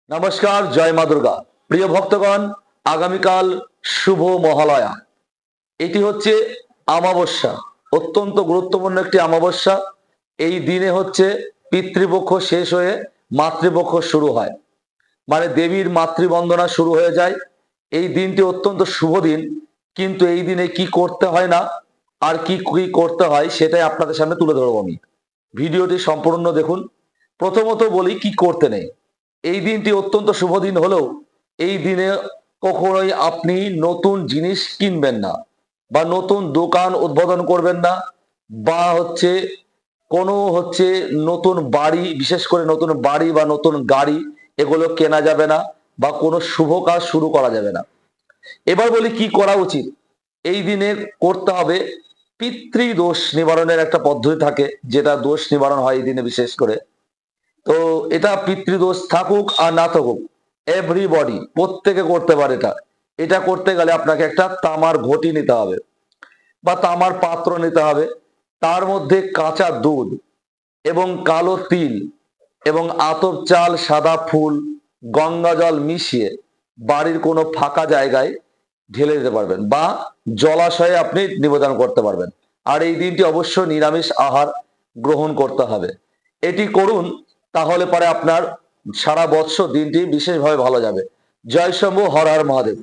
নমস্কার, জয় মা দুর্গা। প্রিয় ভক্তগণ, আগামীকাল শুভ মহালয়া। এটি হচ্ছে অমাবস্যা, অত্যন্ত গুরুত্বপূর্ণ একটি অমাবস্যা। এই দিনে হচ্ছে পিতৃপক্ষ শেষ হয়ে মাতৃপক্ষ শুরু হয়, মানে দেবীর মাতৃবন্দনা শুরু হয়ে যায়। এই দিনটি অত্যন্ত শুভ দিন, কিন্তু এই দিনে কি করতে হয় না আর কি কি করতে হয় সেটাই আপনাদের সামনে তুলে ধরবো আমি। ভিডিওটি সম্পূর্ণ দেখুন। প্রথমত বলি কি করতে নেই। এই দিনটি অত্যন্ত শুভ দিন হলেও এই দিনে কখনোই আপনি নতুন জিনিস কিনবেন না, বা নতুন দোকান উদ্বোধন করবেন না, বা কোনো নতুন বাড়ি, বিশেষ করে নতুন বাড়ি বা নতুন গাড়ি, এগুলো কেনা যাবে না, বা কোনো শুভ কাজ শুরু করা যাবে না। এবার বলি কি করা উচিত। এই দিনে করতে হবে পিতৃদোষ নিবারণের একটা পদ্ধতি থাকে, যেটা দোষ নিবারণ হয় এই দিনে বিশেষ করে। তো এটা পিতৃদোষ থাকুক আর না থাকুক, এভরিবডি প্রত্যেকে করতে পারে এটা। এটা করতে গেলে আপনাকে একটা তামার ঘটি নিতে হবে বা তামার পাত্র নিতে হবে। তার মধ্যে কাঁচা দুধ এবং কালো তিল এবং আতপ চাল, সাদা ফুল, গঙ্গা জল মিশিয়ে বাড়ির কোনো ফাঁকা জায়গায় ঢেলে দিতে পারবেন, বা জলাশয়ে আপনি নিবেদন করতে পারবেন। আর এই দিনটি অবশ্য নিরামিষ আহার গ্রহণ করতে হবে। এটি করুন, তাহলে পরে আপনার সারা বৎসর দিনটি বিশেষভাবে ভালো যাবে। জয় শম্ভু, হর হর মহাদেব।